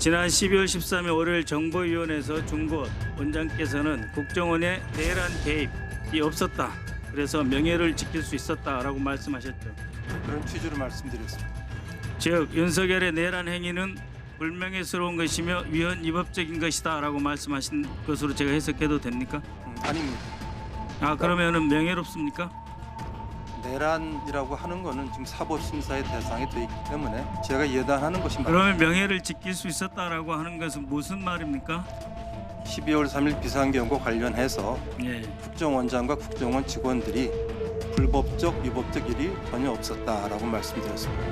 지난 12월 13일 월요일 정보위원회에서 중고 원장께서는 국정원의 내란 개입이 없었다. 그래서 명예를 지킬 수 있었다라고 말씀하셨죠. 그런 취지로 말씀드렸습니다. 즉 윤석열의 내란 행위는 불명예스러운 것이며 위헌 위법적인 것이다라고 말씀하신 것으로 제가 해석해도 됩니까? 아닙니다. 그러면은 명예롭습니까? 내란이라고 하는 거는 지금 사법심사의 대상이 돼 있기 때문에 제가 예단하는 것이 맞습니다. 그러면 명예를 지킬 수 있었다라고 하는 것은 무슨 말입니까? 12월 3일 비상경고 관련해서 예. 국정원장과 국정원 직원들이 불법적, 위법적 일이 전혀 없었다라고 말씀드렸습니다.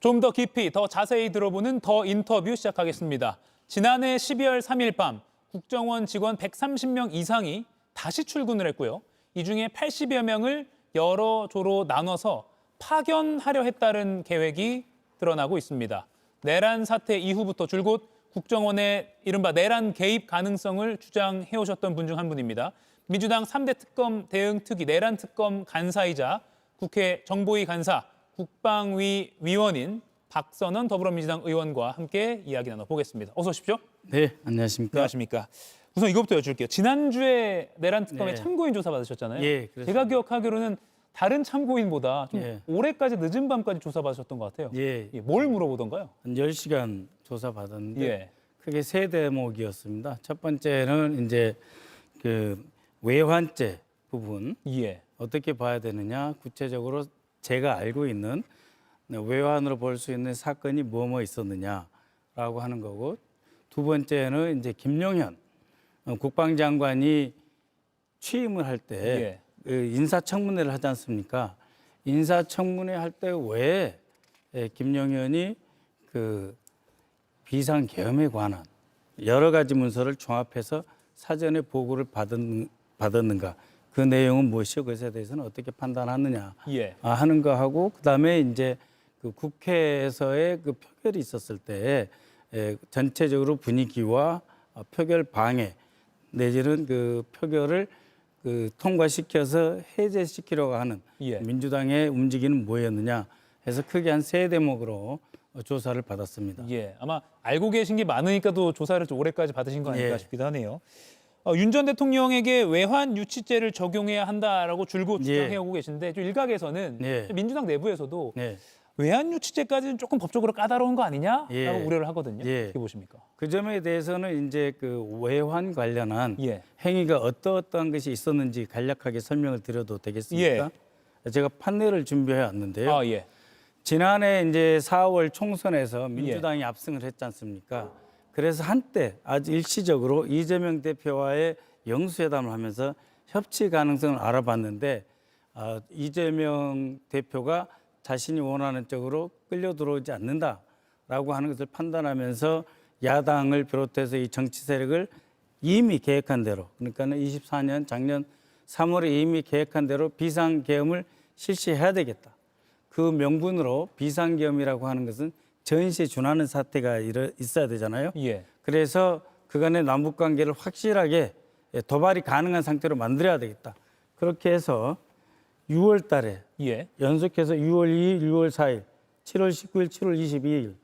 좀 더 깊이, 더 자세히 들어보는 더 인터뷰 시작하겠습니다. 지난해 12월 3일 밤 국정원 직원 130명 이상이 다시 출근을 했고요. 이 중에 80여 명을 여러 조로 나눠서 파견하려 했다는 계획이 드러나고 있습니다. 내란 사태 이후부터 줄곧 국정원의 이른바 내란 개입 가능성을 주장해오셨던 분 중 한 분입니다. 민주당 3대 특검 대응 특위 내란 특검 간사이자 국회 정보위 간사 국방위 위원인 박선원 더불어민주당 의원과 함께 이야기 나눠보겠습니다. 어서 오십시오. 네, 안녕하십니까? 안녕하십니까. 우선 이것부터 여쭐게요. 지난주에 내란 특검에 네. 참고인 조사 받으셨잖아요. 예, 그렇습니다. 제가 기억하기로는 다른 참고인보다 좀 예. 올해까지 늦은 밤까지 조사 받으셨던 것 같아요. 예, 뭘 물어보던가요? 한 10시간 조사 받았는데 예. 크게 세 대목이었습니다. 첫 번째는 이제 그 외환죄 부분 예. 어떻게 봐야 되느냐, 구체적으로 제가 알고 있는 외환으로 볼 수 있는 사건이 뭐뭐 있었느냐라고 하는 거고, 두 번째는 이제 김용현 국방장관이 취임을 할 때 예. 인사청문회를 하지 않습니까? 인사청문회 할 때 왜 김용현이 그 비상계엄에 관한 여러 가지 문서를 종합해서 사전에 보고를 받았는가? 그 내용은 무엇이고 그것에 대해서는 어떻게 판단하느냐 예. 하는 거 하고, 그다음에 이제 그 국회에서의 그 표결이 있었을 때 전체적으로 분위기와 표결 방해 내지는 그 표결을 그 통과시켜서 해제시키려고 하는 예. 민주당의 움직임은 뭐였느냐 해서 크게 한 세 대목으로 조사를 받았습니다. 예. 아마 알고 계신 게 많으니까 또 조사를 좀 올해까지 받으신 거 아닐까 예. 싶기도 하네요. 윤 전 대통령에게 외환 유치죄를 적용해야 한다라고 줄곧 주장해오고 계신데 좀 일각에서는 예. 민주당 내부에서도 네. 외환 유치죄까지는 조금 법적으로 까다로운 거 아니냐라고 예. 우려를 하거든요. 예. 어떻게 보십니까? 그 점에 대해서는 이제 그 외환 관련한 예. 행위가 어떠한 것이 있었는지 간략하게 설명을 드려도 되겠습니까? 제가 판례를 준비해 왔는데요. 예. 지난해 이제 4월 총선에서 민주당이 압승을 했지 않습니까? 그래서 한때 아주 일시적으로 이재명 대표와의 영수회담을 하면서 협치 가능성을 알아봤는데 이재명 대표가 자신이 원하는 쪽으로 끌려 들어오지 않는다라고 하는 것을 판단하면서 야당을 비롯해서 이 정치 세력을 이미 계획한 대로, 그러니까는 24년 작년 3월에 이미 계획한 대로 비상계엄을 실시해야 되겠다. 그 명분으로 비상계엄이라고 하는 것은 전시에 준하는 사태가 있어야 되잖아요. 예. 그래서 그간의 남북 관계를 확실하게 도발이 가능한 상태로 만들어야 되겠다. 그렇게 해서 6월 달에 예. 연속해서 6월 2일, 6월 4일, 7월 19일, 7월 22일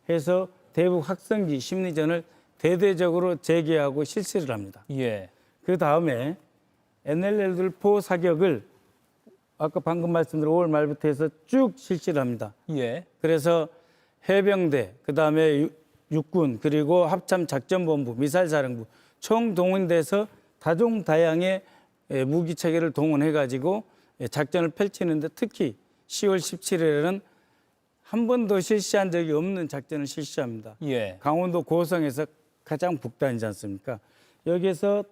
해서 대북 확성기 심리전을 대대적으로 재개하고 실시를 합니다. 예. 그 다음에 NLL-4 사격을 아까 방금 말씀드린 5월 말부터 해서 쭉 실시를 합니다. 예. 그래서 해병대, 그 다음에 육군, 그리고 합참작전본부, 미사일사령부 총 동원돼서 다종다양의 무기 체계를 동원해가지고 작전을 펼치는데, 특히 10월 17일에는 한 번도 실시한 적이 없는 작전을 실시합니다. 예. 강원도 고성에서 가장 북단이지 않습니까? 여기에서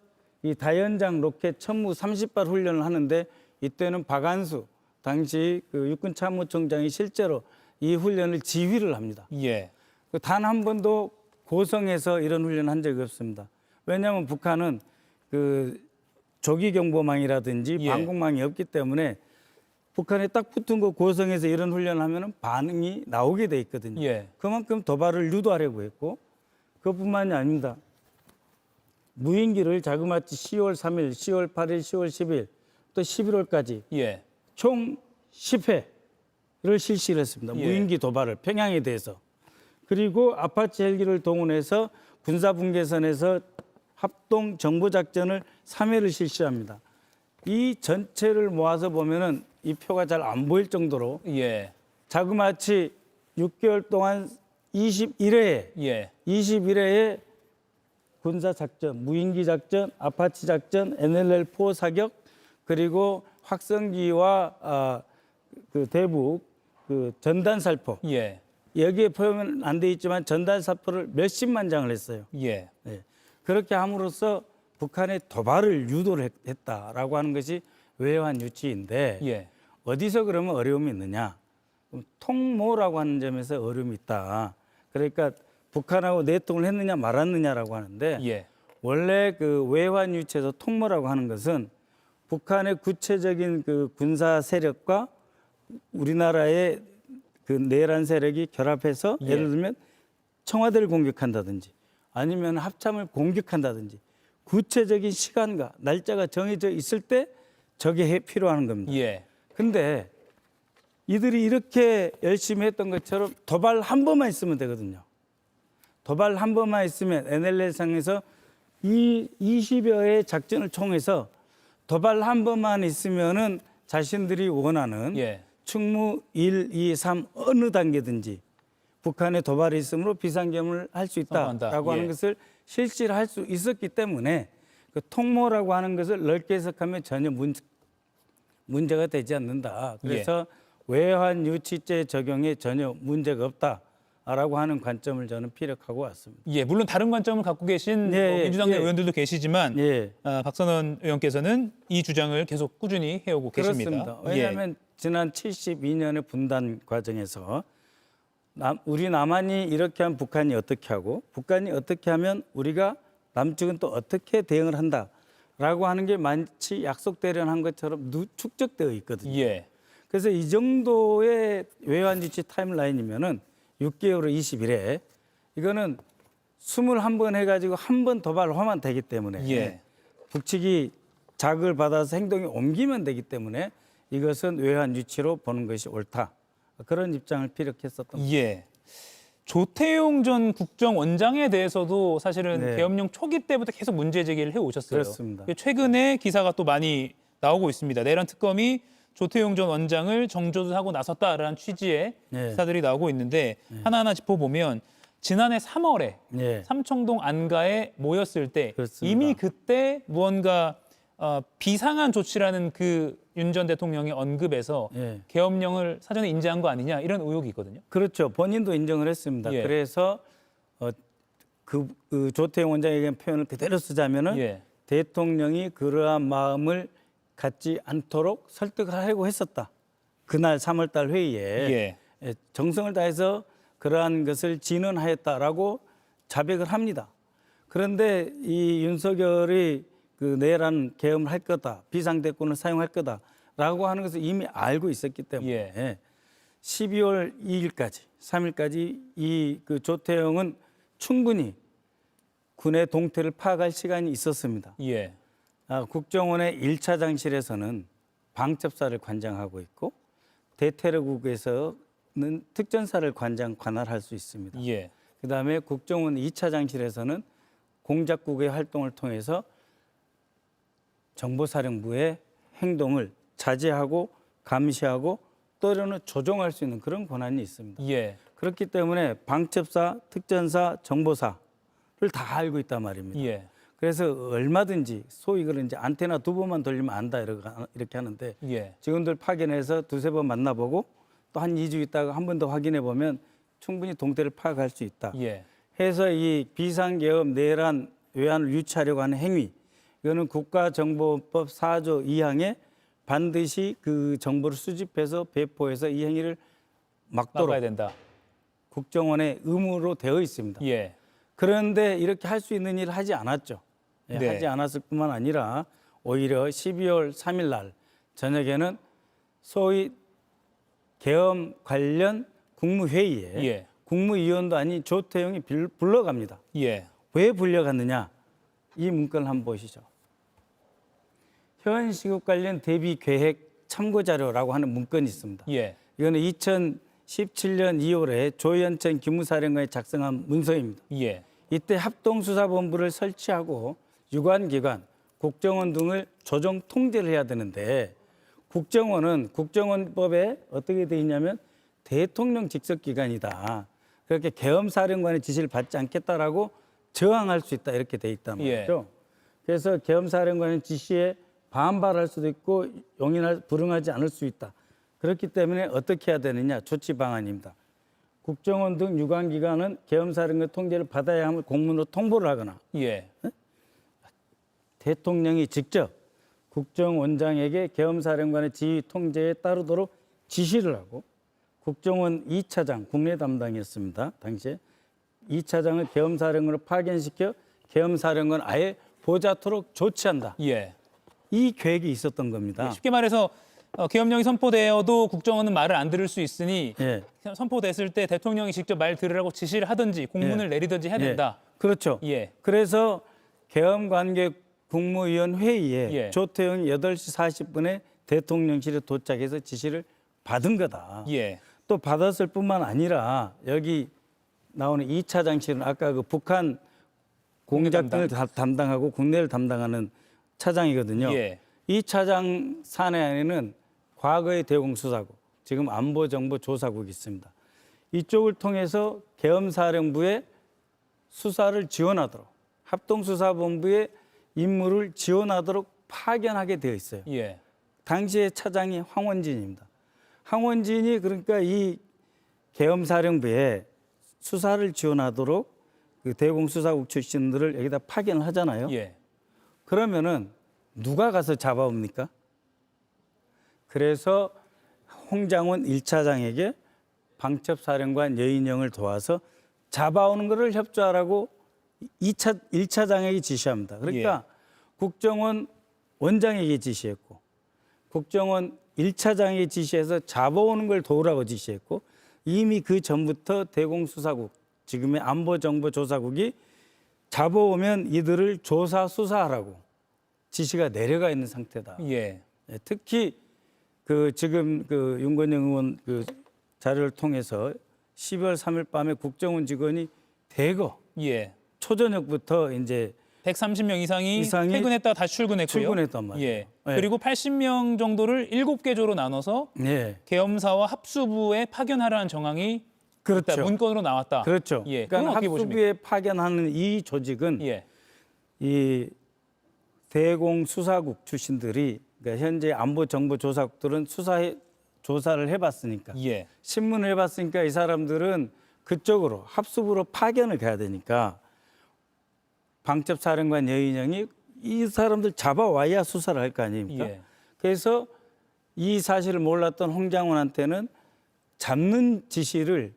이 다연장 로켓 천무 30발 훈련을 하는데, 이때는 박안수 당시 그 육군 참모총장이 실제로 이 훈련을 지휘를 합니다. 예. 단 한 번도 고성에서 이런 훈련을 한 적이 없습니다. 왜냐하면 북한은 그 조기경보망이라든지 예. 방공망이 없기 때문에 북한에 딱 붙은 거 고성에서 이런 훈련을 하면 반응이 나오게 돼 있거든요. 예. 그만큼 도발을 유도하려고 했고, 그것뿐만이 아닙니다. 무인기를 자그마치 10월 3일, 10월 8일, 10월 10일, 또 11월까지 예. 총 10회를 실시를 했습니다. 예. 무인기 도발을 평양에 대해서. 그리고 아파치 헬기를 동원해서 군사분계선에서 합동 정보작전을 3회를 실시합니다. 이 전체를 모아서 보면은 이 표가 잘 안 보일 정도로 예. 자그마치 6개월 동안 21회에 예. 21회에 군사작전, 무인기 작전, 아파치 작전, NLL-4 사격, 그리고 확성기와 그 대북 그 전단 살포. 예. 여기에 표현 안 돼 있지만 전단 살포를 몇십만 장을 했어요. 예. 네. 그렇게 함으로써 북한의 도발을 유도를 했다라고 하는 것이 외환 유치인데 예. 어디서 그러면 어려움이 있느냐? 통모라고 하는 점에서 어려움이 있다. 그러니까 북한하고 내통을 했느냐 말았느냐라고 하는데 예. 원래 그 외환 유치에서 통모라고 하는 것은 북한의 구체적인 그 군사 세력과 우리나라의 그 내란 세력이 결합해서 예. 예를 들면 청와대를 공격한다든지 아니면 합참을 공격한다든지 구체적인 시간과 날짜가 정해져 있을 때 저게 필요한 겁니다. 예. 근데 이들이 이렇게 열심히 했던 것처럼 도발 한 번만 있으면 되거든요. 도발 한 번만 있으면 NLL상에서 이 20여의 작전을 통해서 도발 한 번만 있으면은 자신들이 원하는 예. 충무 1, 2, 3 어느 단계든지 북한의 도발이 있으므로 비상계엄을 할 수 선언한다. 있다라고 하는 예. 것을 실시를 할 수 있었기 때문에 그 통모라고 하는 것을 넓게 해석하면 전혀 문제가 되지 않는다. 그래서 외환 유치제 적용에 전혀 문제가 없다라고 하는 관점을 저는 피력하고 왔습니다. 예. 물론 다른 관점을 갖고 계신 예, 민주당 내 예. 의원들도 계시지만 예, 박선원 의원께서는 이 주장을 계속 꾸준히 해오고 계십니다. 그렇습니다. 왜냐하면 지난 72년의 분단 과정에서 우리 남한이 이렇게 하면 북한이 어떻게 하고 북한이 어떻게 하면 우리가 남측은 또 어떻게 대응을 한다라고 하는 게 마치 약속대련한 것처럼 축적되어 있거든요. 예. 그래서 이 정도의 외환 유치 타임라인이면은 6개월에 20일에 이거는 21번 해가지고 한 번 도발하면 되기 때문에 예. 북측이 자극을 받아서 행동이 옮기면 되기 때문에 이것은 외환 유치로 보는 것이 옳다. 그런 입장을 피력했었던 겁니다. 예. 조태용 전 국정원장에 대해서도 사실은 네. 계엄령 초기 때부터 계속 문제 제기를 해 오셨어요. 그렇습니다. 최근에 기사가 또 많이 나오고 있습니다. 내란 특검이 조태용 전 원장을 정조사하고 나섰다라는 취지의 네. 기사들이 나오고 있는데 하나하나 짚어보면 지난해 3월에 네. 삼청동 안가에 모였을 때 그렇습니다. 이미 그때 무언가 비상한 조치라는 그 윤 전 대통령의 언급에서 예. 계엄령을 사전에 인지한 거 아니냐 이런 의혹이 있거든요. 그렇죠. 본인도 인정을 했습니다. 예. 그래서 그 조태용 원장에게 표현을 그대로 쓰자면은 예. 대통령이 그러한 마음을 갖지 않도록 설득을 하려고 했었다. 그날 3월달 회의에 예. 정성을 다해서 그러한 것을 진언하였다라고 자백을 합니다. 그런데 이 윤석열이 그 내란 계엄을 할 거다, 비상대권을 사용할 거다라고 하는 것을 이미 알고 있었기 때문에 12월 2일까지, 3일까지 이 그 조태용은 충분히 군의 동태를 파악할 시간이 있었습니다. 예. 국정원의 1차장실에서는 방첩사를 관장하고 있고 대테러국에서는 특전사를 관할할 수 있습니다. 예. 그다음에 국정원 2차장실에서는 공작국의 활동을 통해서 정보사령부의 행동을 자제하고 감시하고 또는 조종할 수 있는 그런 권한이 있습니다. 예. 그렇기 때문에 방첩사, 특전사, 정보사를 다 알고 있단 말입니다. 예. 그래서 얼마든지 소위 그런 이제 안테나 2번만 돌리면 안다 이렇게 하는데 예. 직원들 파견해서 2-3번 만나보고 또 한 2주 있다가 한 번 더 확인해 보면 충분히 동태를 파악할 수 있다. 예. 해서 이 비상계엄 내란 외환을 유치하려고 하는 행위 이거는 국가정보법 4조 2항에 반드시 그 정보를 수집해서 배포해서 이 행위를 막도록 막아야 된다. 국정원의 의무로 되어 있습니다. 예. 그런데 이렇게 할 수 있는 일을 하지 않았죠. 예, 네. 하지 않았을 뿐만 아니라 오히려 12월 3일 날 저녁에는 소위 계엄 관련 국무회의에 예. 국무위원도 아닌 조태용이 불러갑니다. 예. 왜 불려갔느냐? 이 문건을 한번 보시죠. 현 시급 관련 대비 계획 참고 자료라고 하는 문건이 있습니다. 예. 이거는 17년 2월에 조현천 기무사령관이 작성한 문서입니다. 예. 이때 합동수사본부를 설치하고 유관기관, 국정원 등을 조정 통제를 해야 되는데 국정원은 국정원법에 어떻게 돼 있냐면 대통령 직속기관이다. 그렇게 계엄사령관의 지시를 받지 않겠다라고 저항할 수 있다 이렇게 돼 있단 말이죠. 그래서 계엄사령관의 지시에 반발할 수도 있고 불응하지 않을 수 있다. 그렇기 때문에 어떻게 해야 되느냐 조치 방안입니다. 국정원 등 유관기관은 계엄사령관 통제를 받아야 함을 공문으로 통보를 하거나 예. 대통령이 직접 국정원장에게 계엄사령관의 지휘 통제에 따르도록 지시를 하고 국정원 2차장 국내 담당이었습니다. 당시에 2차장을 계엄사령관으로 파견시켜 계엄사령관 아예 보좌토록 조치한다. 예. 이 계획이 있었던 겁니다. 쉽게 말해서 계엄령이 선포되어도 국정원은 말을 안 들을 수 있으니 예. 선포됐을 때 대통령이 직접 말 들으라고 지시를 하든지 공문을 내리든지 해야 된다. 그렇죠. 예. 그래서 계엄관계 국무위원 회의에 예. 조태영이 8시 40분에 대통령실에 도착해서 지시를 받은 거다. 예. 또 받았을 뿐만 아니라 여기 나오는 2차장실은 아까 그 북한 공작 등을 담당하고 국내를 담당하는 차장이거든요. 예. 이 차장 사내 안에는 과거의 대공수사국, 지금 안보정보조사국이 있습니다. 이쪽을 통해서 계엄사령부의 수사를 지원하도록 합동수사본부의 임무를 지원하도록 파견하게 되어 있어요. 예. 당시의 차장이 황원진입니다. 황원진이 그러니까 이 계엄사령부에 수사를 지원하도록 그 대공수사국 출신들을 여기다 파견을 하잖아요. 예. 그러면은 누가 가서 잡아옵니까? 그래서 홍장원 1차장에게 방첩사령관 여인영을 도와서 잡아오는 것을 협조하라고 1차장에게 지시합니다. 그러니까 국정원 원장에게 지시했고 국정원 1차장에게 지시해서 잡아오는 걸 도우라고 지시했고 이미 그 전부터 대공수사국, 지금의 안보정보조사국이 잡아오면 이들을 조사 수사하라고 지시가 내려가 있는 상태다. 예. 특히 그 지금 그 윤건영 의원 그 자료를 통해서 12월 3일 밤에 국정원 직원이 대거 예. 초저녁부터 이제 130명 이상이 퇴근했다가 다시 출근했고요. 출근했단 말이에요. 예. 네. 그리고 80명 정도를 7개 조로 나눠서 네. 계엄사와 합수부에 파견하라는 정황이 그렇죠. 일단 문건으로 나왔다. 그렇죠. 예. 그러니까 그건 어떻게 보십니까? 합수부에 파견하는 이 조직은 예. 이 대공수사국 출신들이 그러니까 현재 안보정보조사국들은 조사를 해봤으니까 예. 신문을 해봤으니까 이 사람들은 그쪽으로 합수부로 파견을 가야 되니까 방첩사령관 여인영이 이 사람들 잡아와야 수사를 할 거 아닙니까? 예. 그래서 이 사실을 몰랐던 홍장원한테는 잡는 지시를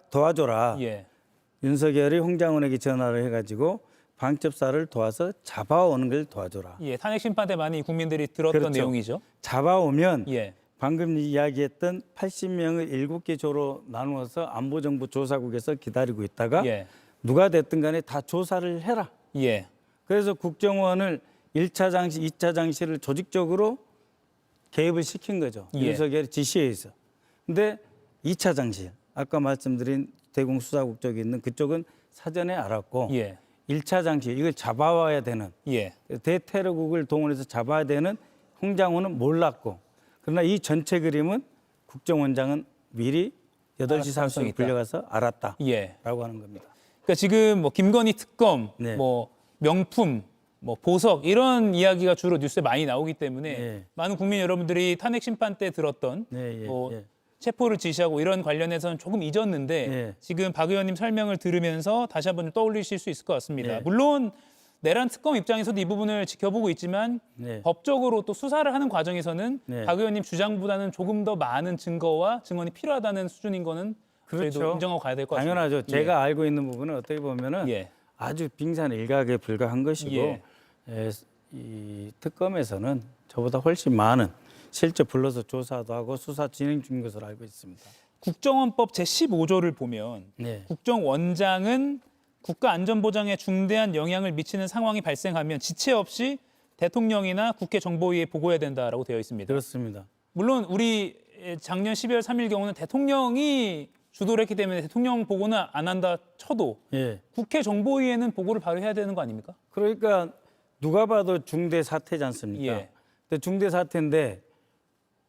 도와줘라. 예. 윤석열이 홍장원에게 전화를 해가지고 방첩사를 도와서 잡아오는 걸 도와줘라. 예. 탄핵 심판 때 많이 국민들이 들었던 그렇죠. 내용이죠. 잡아오면 예. 방금 이야기했던 80명을 7개 조로 나누어서 안보정보조사국에서 기다리고 있다가 예. 누가 됐든 간에 다 조사를 해라. 예. 그래서 국정원을 1차장실, 2차장실을 조직적으로 개입을 시킨 거죠. 예. 윤석열의 지시에 의해서. 근데 2차장실, 아까 말씀드린 대공수사국 쪽에 있는 그쪽은 사전에 알았고 예. 1차장실, 이걸 잡아와야 되는 예. 대테러국을 동원해서 잡아야 되는 홍장원은 몰랐고 그러나 이 전체 그림은 국정원장은 미리 8시 30분에 불려가서 알았다라고 예. 하는 겁니다. 그러니까 지금 뭐 김건희 특검, 네. 뭐 명품, 뭐 보석 이런 이야기가 주로 뉴스에 많이 나오기 때문에 네. 많은 국민 여러분들이 탄핵 심판 때 들었던 네, 예, 뭐 예. 체포를 지시하고 이런 관련해서는 조금 잊었는데 네. 지금 박 의원님 설명을 들으면서 다시 한번 좀 떠올리실 수 있을 것 같습니다. 네. 물론 내란 특검 입장에서도 이 부분을 지켜보고 있지만 네. 법적으로 또 수사를 하는 과정에서는 네. 박 의원님 주장보다는 조금 더 많은 증거와 증언이 필요하다는 수준인 거는 저희도 그렇죠. 인정하고 가야 될 것 같습니다. 당연하죠. 제가 알고 있는 부분은 어떻게 보면은 예. 아주 빙산 일각에 불과한 것이고 예. 이 특검에서는 저보다 훨씬 많은 실제 불러서 조사도 하고 수사 진행 중인 것으로 알고 있습니다. 국정원법 제15조를 보면 네. 국정원장은 국가안전보장에 중대한 영향을 미치는 상황이 발생하면 지체 없이 대통령이나 국회 정보위에 보고해야 된다라고 되어 있습니다. 그렇습니다. 물론 우리 작년 12월 3일 경우는 대통령이 주도를 했기 때문에 대통령 보고는 안 한다 쳐도 예. 국회 정보위에는 보고를 바로 해야 되는 거 아닙니까? 그러니까 누가 봐도 중대 사태지 않습니까? 예. 근데 중대 사태인데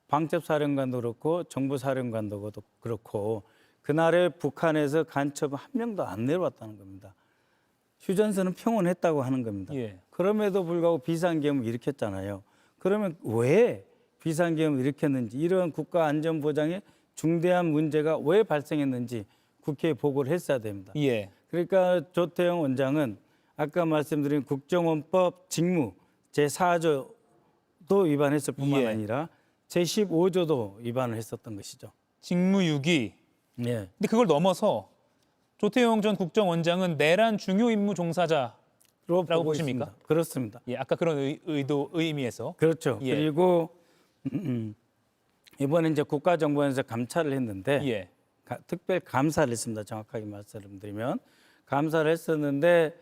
방첩사령관도 그렇고 정보사령관도 그렇고 그날에 북한에서 간첩 한 명도 안 내려왔다는 겁니다. 휴전선은 평온했다고 하는 겁니다. 예. 그럼에도 불구하고 비상계엄을 일으켰잖아요. 그러면 왜 비상계엄을 일으켰는지 이런 국가안전보장에 중대한 문제가 왜 발생했는지 국회에 보고를 했어야 됩니다. 예. 그러니까 조태용 원장은 아까 말씀드린 국정원법 직무 제4조도 위반했을 뿐만 예. 아니라 제15조도 위반을 했었던 것이죠. 직무유기. 예. 근데 그걸 넘어서 조태용 전 국정원장은 내란 중요 임무 종사자라고 보고 보십니까? 있습니다. 그렇습니다. 예, 아까 그런 의미에서. 그렇죠. 예. 그리고 이번에 이제 국가정보원에서 감찰을 했는데 예. 특별 감사를 했습니다. 정확하게 말씀드리면 감사를 했었는데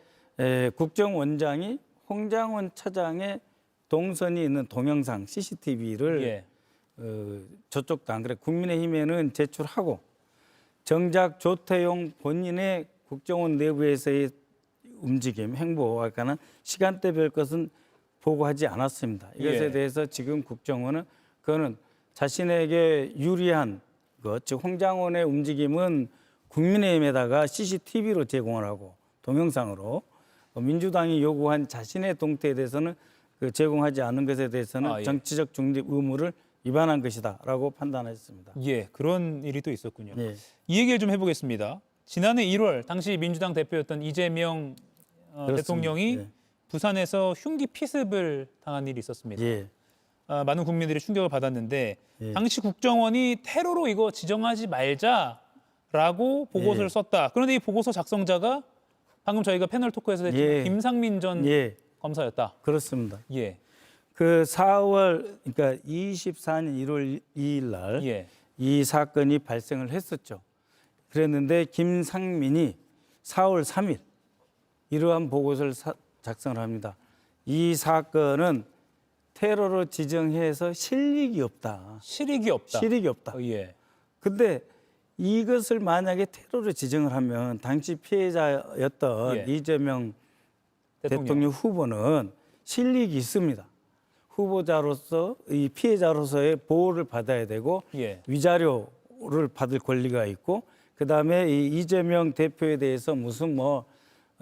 국정원장이 홍장원 차장의 동선이 있는 동영상 CCTV를 예. 저쪽도 안 그래 국민의힘에는 제출하고 정작 조태용 본인의 국정원 내부에서의 움직임, 행보와 관한 시간대별 것은 보고하지 않았습니다. 이것에 예. 대해서 지금 국정원은 그거는 자신에게 유리한 것, 즉 홍장원의 움직임은 국민의힘에다가 CCTV로 제공을 하고 동영상으로 민주당이 요구한 자신의 동태에 대해서는 제공하지 않은 것에 대해서는 예. 정치적 중립 의무를 위반한 것이다라고 판단했습니다. 예, 그런 일이 또 있었군요. 예. 이 얘기를 좀 해보겠습니다. 지난해 1월 당시 민주당 대표였던 이재명 그렇습니다. 대통령이 예. 부산에서 흉기 피습을 당한 일이 있었습니다. 예. 많은 국민들이 충격을 받았는데 예. 당시 국정원이 테러로 이거 지정하지 말자라고 보고서를 예. 썼다. 그런데 이 보고서 작성자가 방금 저희가 패널 토크에서 했지만 예. 김상민 전 예, 검사였다. 그렇습니다. 예, 그 4월, 그러니까 24년 1월 2일 날 이 예, 사건이 발생을 했었죠. 그랬는데 김상민이 4월 3일 이러한 보고서를 작성을 합니다. 이 사건은 테러로 지정해서 실익이 없다. 실익이 없다. 실익이 없다. 예, 근데 이것을 만약에 테러로 지정을 하면 당시 피해자였던 예. 이재명 대통령 후보는 실익이 있습니다. 후보자로서 이 피해자로서의 보호를 받아야 되고 예, 위자료를 받을 권리가 있고 그다음에 이 이재명 대표에 대해서 무슨 뭐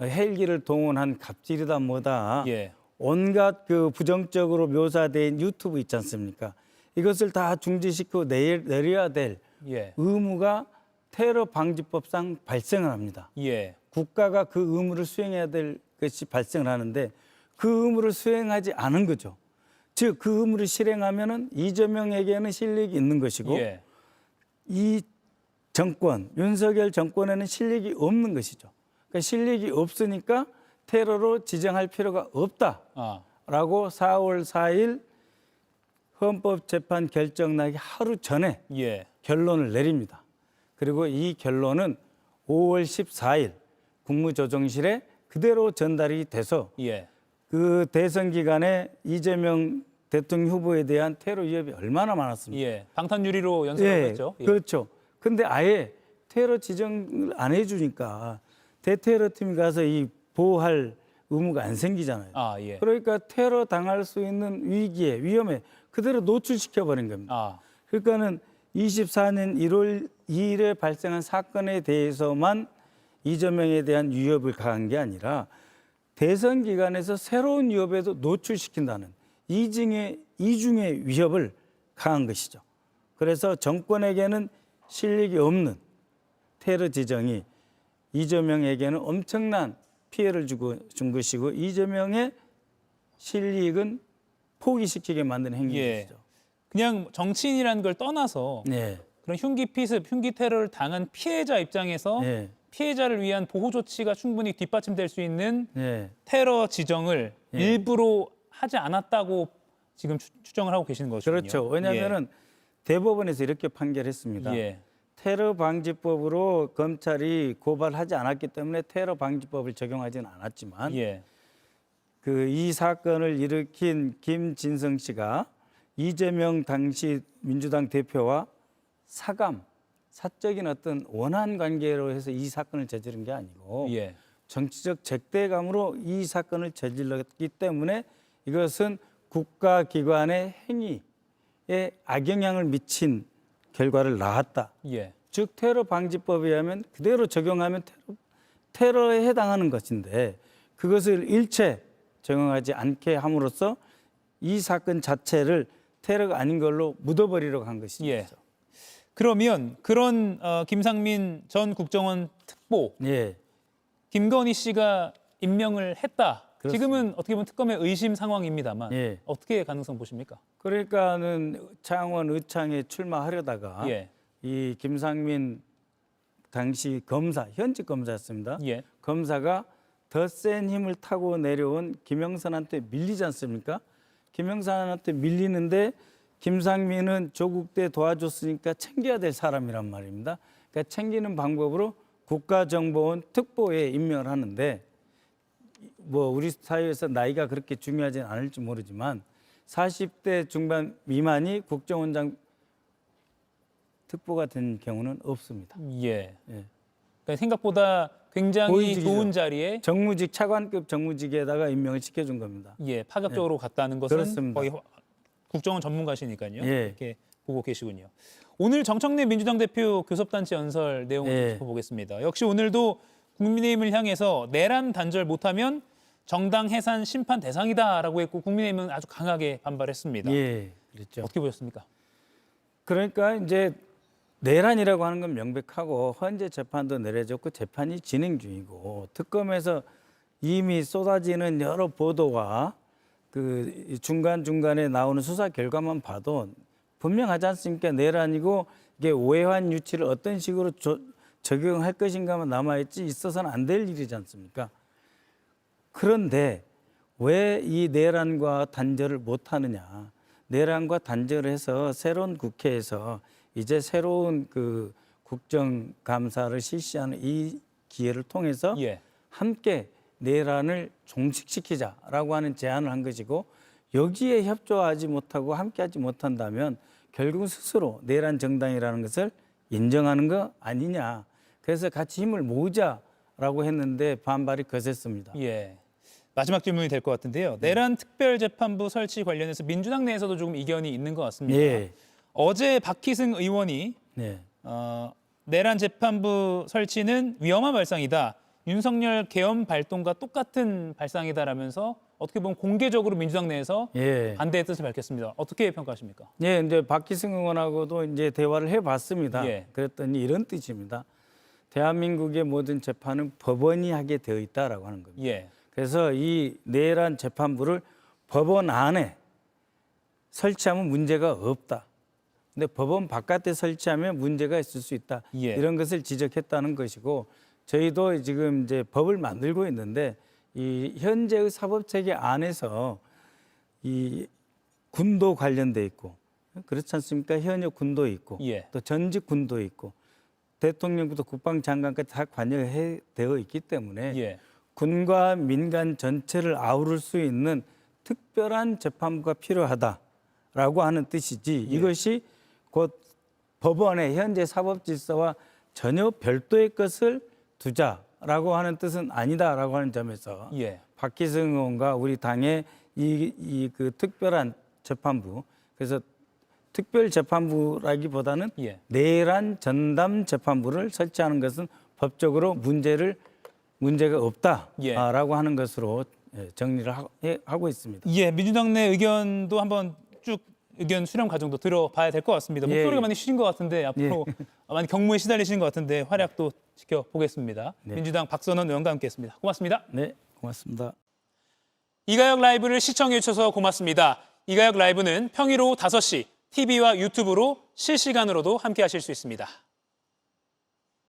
헬기를 동원한 갑질이다 뭐다 예, 온갖 그 부정적으로 묘사된 유튜브 있지 않습니까? 이것을 다 중지시키고 내려야 될 예, 의무가 테러 방지법상 발생을 합니다. 예, 국가가 그 의무를 수행해야 될 것이 발생을 하는데 그 의무를 수행하지 않은 거죠. 즉 그 의무를 실행하면은 이재명에게는 실력이 있는 것이고 예, 이 정권 윤석열 정권에는 실력이 없는 것이죠. 그러니까 실력이 없으니까 테러로 지정할 필요가 없다라고 4월 4일 헌법재판 결정 나기 하루 전에 예, 결론을 내립니다. 그리고 이 결론은 5월 14일 국무조정실에 그대로 전달이 돼서 예, 그 대선 기간에 이재명 대통령 후보에 대한 테러 위협이 얼마나 많았습니까? 예. 방탄유리로 연설을 했죠. 예. 그렇죠. 근데 아예 테러 지정을 안 해주니까 대테러 팀이 가서 이 보호할 의무가 안 생기잖아요. 아, 예. 그러니까 테러 당할 수 있는 위기에 위험에 그대로 노출시켜 버린 겁니다. 아, 그러니까는 24년 1월 2일에 발생한 사건에 대해서만 이재명에 대한 위협을 가한 게 아니라 대선 기간에서 새로운 위협에도 노출시킨다는 이중의 위협을 가한 것이죠. 그래서 정권에게는 실력이 없는 테러 지정이 이재명에게는 엄청난 피해를 준 것이고 이재명의 실익은 포기시키게 만드는 행위인 예. 것이죠. 그냥 정치인이라는 걸 떠나서 네. 그런 흉기 피습, 흉기 테러를 당한 피해자 입장에서 네. 피해자를 위한 보호 조치가 충분히 뒷받침될 수 있는 네. 테러 지정을 예. 일부러 하지 않았다고 지금 추정을 하고 계시는 거죠. 그렇죠. 왜냐하면은 대법원에서 이렇게 판결했습니다. 예. 테러 방지법으로 검찰이 고발하지 않았기 때문에 테러 방지법을 적용하지는 않았지만 예. 그 이 사건을 일으킨 김진성 씨가 이재명 당시 민주당 대표와 사감, 사적인 어떤 원한 관계로 해서 이 사건을 저지른 게 아니고 예. 정치적 적대감으로 이 사건을 저질렀기 때문에 이것은 국가기관의 행위에 악영향을 미친 결과를 낳았다. 예. 즉 테러 방지법에 의하면 그대로 적용하면 테러에 해당하는 것인데 그것을 일체 적용하지 않게 함으로써 이 사건 자체를 테러가 아닌 걸로 묻어버리려고 한 것이죠. 예. 그러면 그런 김상민 전 국정원 특보 예. 김건희 씨가 임명을 했다. 그렇습니다. 지금은 어떻게 보면 특검의 의심 상황입니다만 예. 어떻게 가능성 보십니까? 그러니까는 창원 의창에 출마하려다가 예. 이 김상민 당시 검사, 현직 검사였습니다. 예. 검사가 더 센 힘을 타고 내려온 김영선한테 밀리지 않습니까? 김영선한테 밀리는데 김상민은 조국 때 도와줬으니까 챙겨야 될 사람이란 말입니다. 그러니까 챙기는 방법으로 국가정보원 특보에 임명을 하는데 뭐 우리 사회에서 나이가 그렇게 중요하지는 않을지 모르지만 40대 중반 미만이 국정원장 특보가 된 경우는 없습니다. 예. 예. 그러니까 생각보다 굉장히 고위직이죠. 좋은 자리에 정무직 차관급 정무직에다가 임명을 시켜준 겁니다. 예, 파격적으로 갔다는 것은 그렇습니다. 거의 국정원 전문가시니까요. 예. 이렇게 보고 계시군요. 오늘 정청래 민주당 대표 교섭단체 연설 내용을 예. 짚어보겠습니다. 역시 오늘도 국민의힘을 향해서 내란 단절 못하면 정당 해산 심판 대상이다라고 했고 국민의힘은 아주 강하게 반발했습니다. 예, 그렇죠. 어떻게 보셨습니까? 그러니까 이제 내란이라고 하는 건 명백하고 헌재 재판도 내려졌고 재판이 진행 중이고 특검에서 이미 쏟아지는 여러 보도와 그 중간중간에 나오는 수사 결과만 봐도 분명하지 않습니까? 내란이고 이게 오해한 유치를 어떤 식으로 적용할 것인가만 남아있지 있어서는 안 될 일이지 않습니까? 그런데 왜 이 내란과 단절을 못하느냐? 내란과 단절을 해서 새로운 국회에서 이제 새로운 그 국정감사를 실시하는 이 기회를 통해서 예. 함께 내란을 종식시키자라고 하는 제안을 한 것이고 여기에 협조하지 못하고 함께하지 못한다면 결국 스스로 내란 정당이라는 것을 인정하는 거 아니냐. 그래서 같이 힘을 모으자라고 했는데 반발이 거셌습니다. 예. 마지막 질문이 될 것 같은데요. 내란 특별재판부 설치 관련해서 민주당 내에서도 조금 이견이 있는 것 같습니다. 예. 어제 박희승 의원이 네. 내란 재판부 설치는 위험한 발상이다. 윤석열 계엄 발동과 똑같은 발상이다라면서 어떻게 보면 공개적으로 민주당 내에서 예. 반대의 뜻을 밝혔습니다. 어떻게 평가하십니까? 예, 이제 박희승 의원하고도 이제 대화를 해봤습니다. 예. 그랬더니 이런 뜻입니다. 대한민국의 모든 재판은 법원이 하게 되어 있다라고 하는 겁니다. 예. 그래서 이 내란 재판부를 법원 안에 설치하면 문제가 없다. 근데 법원 바깥에 설치하면 문제가 있을 수 있다. 예. 이런 것을 지적했다는 것이고 저희도 지금 이제 법을 만들고 있는데 이 현재의 사법 체계 안에서 이 군도 관련돼 있고 그렇지 않습니까? 현역 군도 있고 예. 또 전직 군도 있고 대통령부터 국방장관까지 다 관여되어 있기 때문에 예. 군과 민간 전체를 아우를 수 있는 특별한 재판부가 필요하다라고 하는 뜻이지 이것이 곧 법원의 현재 사법 질서와 전혀 별도의 것을 두자라고 하는 뜻은 아니다라고 하는 점에서 예. 박희승 의원과 우리 당의 그 특별한 재판부 그래서 특별 재판부라기보다는 예. 내란 전담 재판부를 설치하는 것은 법적으로 문제가 없다라고 하는 것으로 정리를 하고 있습니다. 예, 민주당 내 의견도 한번 쭉 의견 수렴 과정도 들어봐야 될 것 같습니다. 예, 목소리가 예. 많이 쉬신 것 같은데 앞으로 많이 경무에 시달리시는 것 같은데 활약도 지켜보겠습니다. 네. 민주당 박선원 의원과 함께했습니다. 고맙습니다. 네, 고맙습니다. 이가혁 라이브를 시청해 주셔서 고맙습니다. 이가혁 라이브는 평일 오후 5시 TV와 유튜브로 실시간으로도 함께하실 수 있습니다.